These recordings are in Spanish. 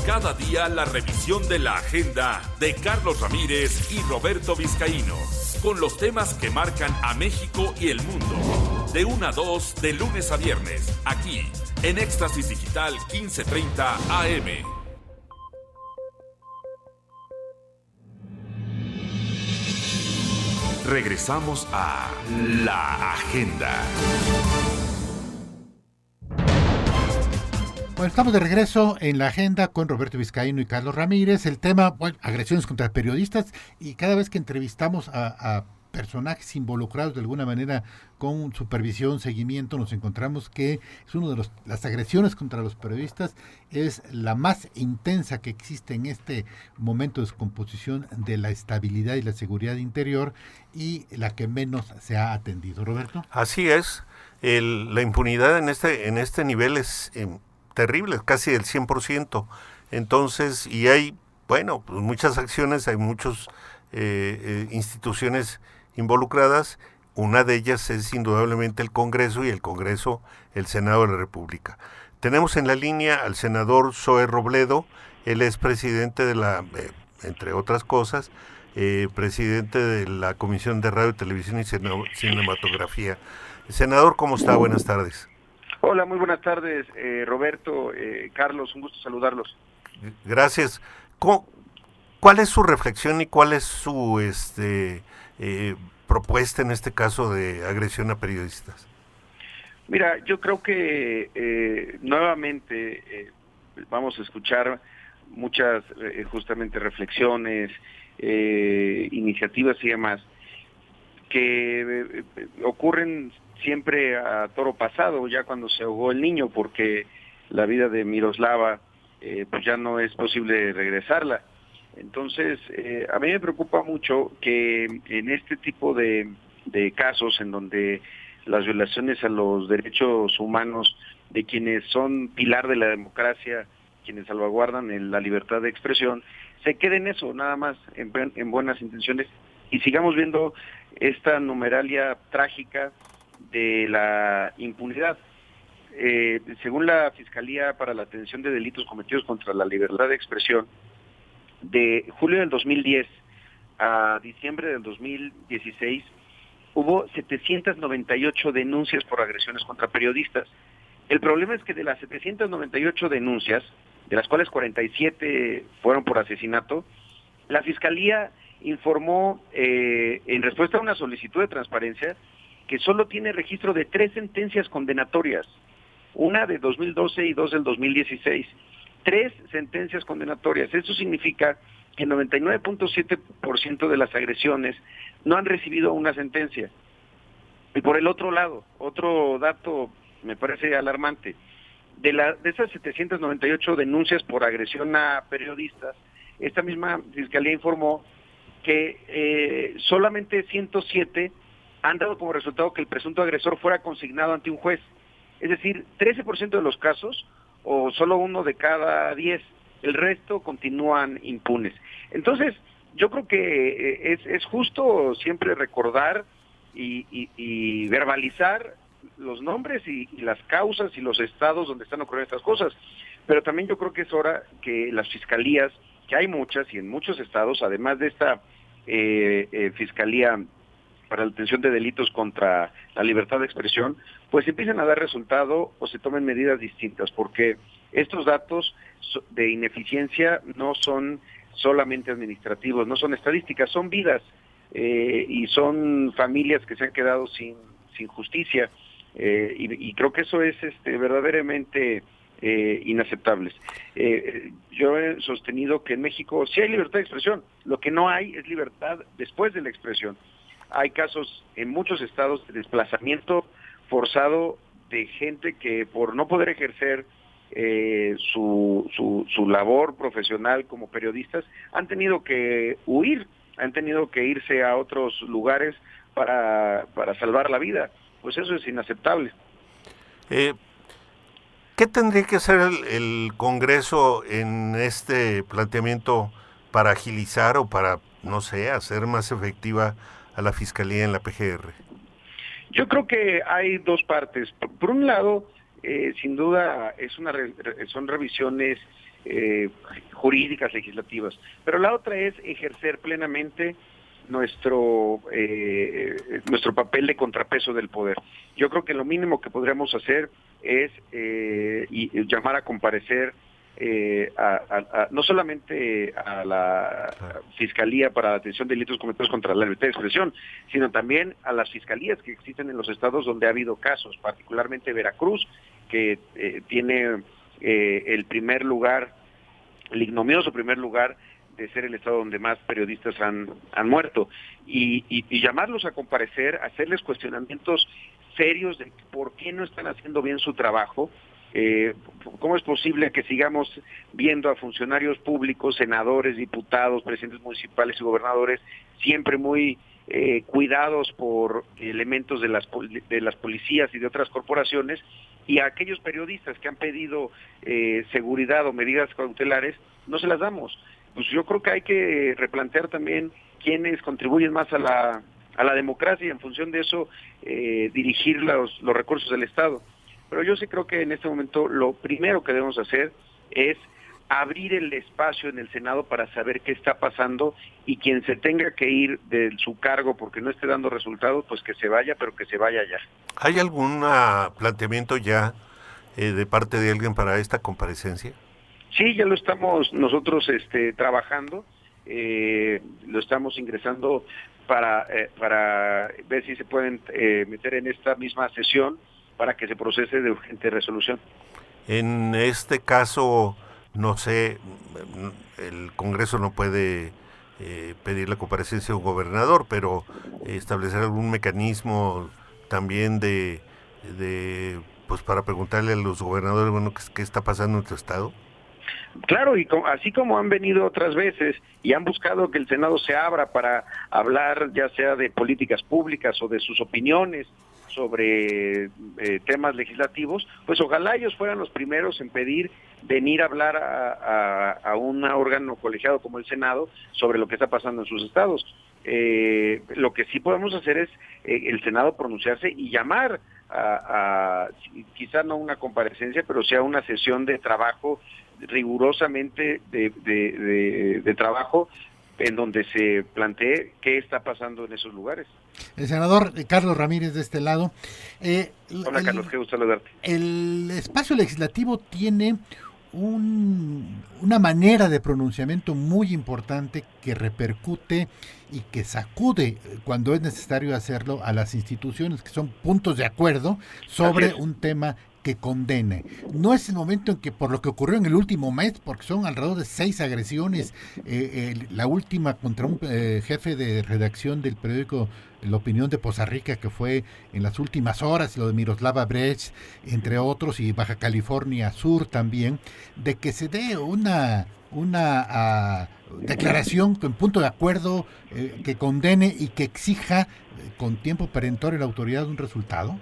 Cada día la revisión de la agenda de Carlos Ramírez y Roberto Vizcaíno, con los temas que marcan a México y el mundo. De 1 a 2, de lunes a viernes, aquí, en Éxtasis Digital 1530 AM. Regresamos a La Agenda. Bueno, estamos de regreso en La Agenda con Roberto Vizcaíno y Carlos Ramírez. El tema, bueno, agresiones contra periodistas, y cada vez que entrevistamos a personajes involucrados de alguna manera con supervisión, seguimiento, nos encontramos que es uno de las agresiones contra los periodistas es la más intensa que existe en este momento de descomposición de la estabilidad y la seguridad interior, y la que menos se ha atendido. Roberto. Así es, la impunidad en este nivel es terrible, casi del 100%. Entonces, y hay, bueno, pues muchas acciones, hay muchas instituciones involucradas. Una de ellas es indudablemente el Congreso, y el Congreso, el Senado de la República. Tenemos en la línea al senador Zoe Robledo. Él es presidente de la, entre otras cosas, presidente de la Comisión de Radio, Televisión y Cinematografía. Senador, ¿cómo está? Buenas tardes. Hola, muy buenas tardes, Roberto, Carlos, un gusto saludarlos. Gracias. ¿Cuál es su reflexión y cuál es su propuesta en este caso de agresión a periodistas? Mira, yo creo que nuevamente vamos a escuchar muchas justamente reflexiones, iniciativas y demás que ocurren siempre a toro pasado, ya cuando se ahogó el niño, porque la vida de Miroslava pues ya no es posible regresarla. Entonces, a mí me preocupa mucho que en este tipo de casos en donde las violaciones a los derechos humanos de quienes son pilar de la democracia, quienes salvaguardan la libertad de expresión, se quede en eso, nada más, en buenas intenciones, y sigamos viendo esta numeralia trágica de la impunidad. Según la Fiscalía para la Atención de Delitos Cometidos contra la Libertad de Expresión, de julio del 2010 a diciembre del 2016, hubo 798 denuncias por agresiones contra periodistas. El problema es que de las 798 denuncias, de las cuales 47 fueron por asesinato, la Fiscalía informó, en respuesta a una solicitud de transparencia, que solo tiene registro de 3 sentencias condenatorias, una de 2012 y 2 del 2016. 3 sentencias condenatorias. Eso significa que el 99.7% de las agresiones no han recibido una sentencia. Y por el otro lado, otro dato me parece alarmante, de esas 798 denuncias por agresión a periodistas, esta misma Fiscalía informó que solamente 107 han dado como resultado que el presunto agresor fuera consignado ante un juez. Es decir, 13% de los casos, o solo 1 de cada 10, el resto continúan impunes. Entonces, yo creo que es justo siempre recordar y verbalizar los nombres y las causas y los estados donde están ocurriendo estas cosas, pero también yo creo que es hora que las fiscalías, que hay muchas y en muchos estados, además de esta Fiscalía para la Atención de Delitos contra la Libertad de Expresión, pues empiecen a dar resultado o se tomen medidas distintas, porque estos datos de ineficiencia no son solamente administrativos, no son estadísticas, son vidas y son familias que se han quedado sin justicia, y creo que eso es verdaderamente inaceptables. Yo he sostenido que en México sí hay libertad de expresión, lo que no hay es libertad después de la expresión. Hay casos en muchos estados de desplazamiento forzado de gente que por no poder ejercer su labor profesional como periodistas han tenido que huir, han tenido que irse a otros lugares para salvar la vida. Pues eso es inaceptable. ¿Qué tendría que hacer el Congreso en este planteamiento para agilizar o para, no sé, hacer más efectiva a la Fiscalía en la PGR? Yo creo que hay dos partes. Por un lado, sin duda son revisiones jurídicas, legislativas, pero la otra es ejercer plenamente nuestro papel de contrapeso del poder. Yo creo que lo mínimo que podríamos hacer es llamar a comparecer no solamente a la Fiscalía para la Atención de Delitos Cometidos contra la Libertad de Expresión, sino también a las fiscalías que existen en los estados donde ha habido casos, particularmente Veracruz, que tiene el primer lugar, el ignominioso primer lugar de ser el estado donde más periodistas han muerto, y llamarlos a comparecer, hacerles cuestionamientos serios de por qué no están haciendo bien su trabajo. ¿Cómo es posible que sigamos viendo a funcionarios públicos, senadores, diputados, presidentes municipales y gobernadores siempre muy cuidados por elementos de las policías y de otras corporaciones, y a aquellos periodistas que han pedido seguridad o medidas cautelares no se las damos? Pues yo creo que hay que replantear también quiénes contribuyen más a la democracia y en función de eso dirigir los recursos del Estado. Pero yo sí creo que en este momento lo primero que debemos hacer es abrir el espacio en el Senado para saber qué está pasando, y quien se tenga que ir de su cargo porque no esté dando resultados, pues que se vaya, pero que se vaya ya. ¿Hay algún planteamiento ya de parte de alguien para esta comparecencia? Sí, ya lo estamos nosotros trabajando, lo estamos ingresando para ver si se pueden meter en esta misma sesión para que se procese de urgente resolución. En este caso, no sé, el Congreso no puede pedir la comparecencia de un gobernador, pero establecer algún mecanismo también pues para preguntarle a los gobernadores, bueno, qué está pasando en tu estado. Claro, y así como han venido otras veces y han buscado que el Senado se abra para hablar ya sea de políticas públicas o de sus opiniones sobre temas legislativos, pues ojalá ellos fueran los primeros en pedir venir a hablar a un órgano colegiado como el Senado sobre lo que está pasando en sus estados. Lo que sí podemos hacer es el Senado pronunciarse y llamar quizá no una comparecencia, pero sea una sesión de trabajo rigurosamente de trabajo en donde se plantee qué está pasando en esos lugares. El senador Carlos Ramírez de este lado. Hola Carlos, qué gusto saludarte. El espacio legislativo tiene una manera de pronunciamiento muy importante que repercute y que sacude cuando es necesario hacerlo a las instituciones, que son puntos de acuerdo sobre un tema que condene. No es el momento en que, por lo que ocurrió en el último mes, porque son alrededor de 6 agresiones, la última contra un jefe de redacción del periódico La Opinión de Poza Rica, que fue en las últimas horas, lo de Miroslava Brecht, entre otros, y Baja California Sur también, de que se dé una declaración con punto de acuerdo que condene y que exija con tiempo perentorio la autoridad de un resultado.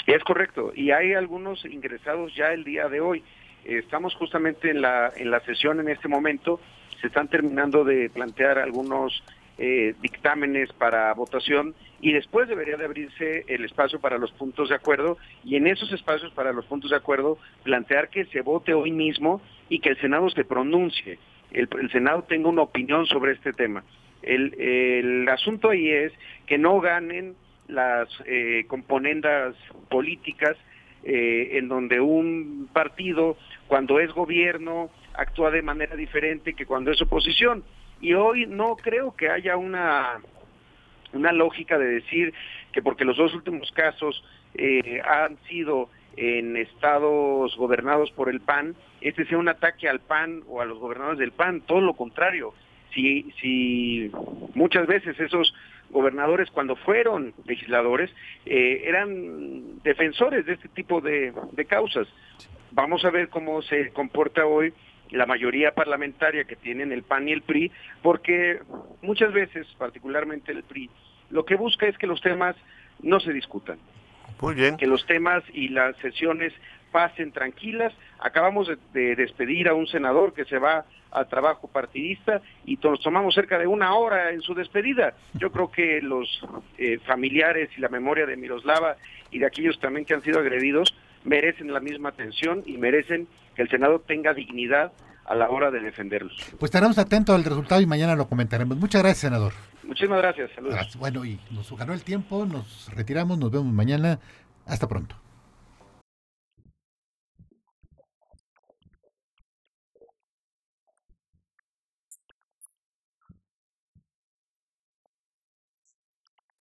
Es correcto, y hay algunos ingresados ya el día de hoy. Estamos justamente en la sesión en este momento, se están terminando de plantear algunos dictámenes para votación, y después debería de abrirse el espacio para los puntos de acuerdo, y en esos espacios para los puntos de acuerdo plantear que se vote hoy mismo y que el Senado se pronuncie, el Senado tenga una opinión sobre este tema. El asunto ahí es que no ganen las componendas políticas en donde un partido cuando es gobierno actúa de manera diferente que cuando es oposición, y hoy no creo que haya una lógica de decir que porque los dos últimos casos han sido en estados gobernados por el PAN, este sea un ataque al PAN o a los gobernadores del PAN. Todo lo contrario, si muchas veces esos gobernadores, cuando fueron legisladores, eran defensores de este tipo de causas. Vamos a ver cómo se comporta hoy la mayoría parlamentaria que tienen el PAN y el PRI, porque muchas veces, particularmente el PRI, lo que busca es que los temas no se discutan. Muy bien. Que los temas y las sesiones pasen tranquilas. Acabamos de despedir a un senador que se va al trabajo partidista y nos tomamos cerca de 1 hora en su despedida. Yo creo que los familiares y la memoria de Miroslava y de aquellos también que han sido agredidos merecen la misma atención y merecen que el Senado tenga dignidad a la hora de defenderlos. Pues estaremos atentos al resultado y mañana lo comentaremos. Muchas gracias, senador. Muchísimas gracias, saludos. Bueno, y nos ganó el tiempo, nos retiramos, nos vemos mañana. Hasta pronto.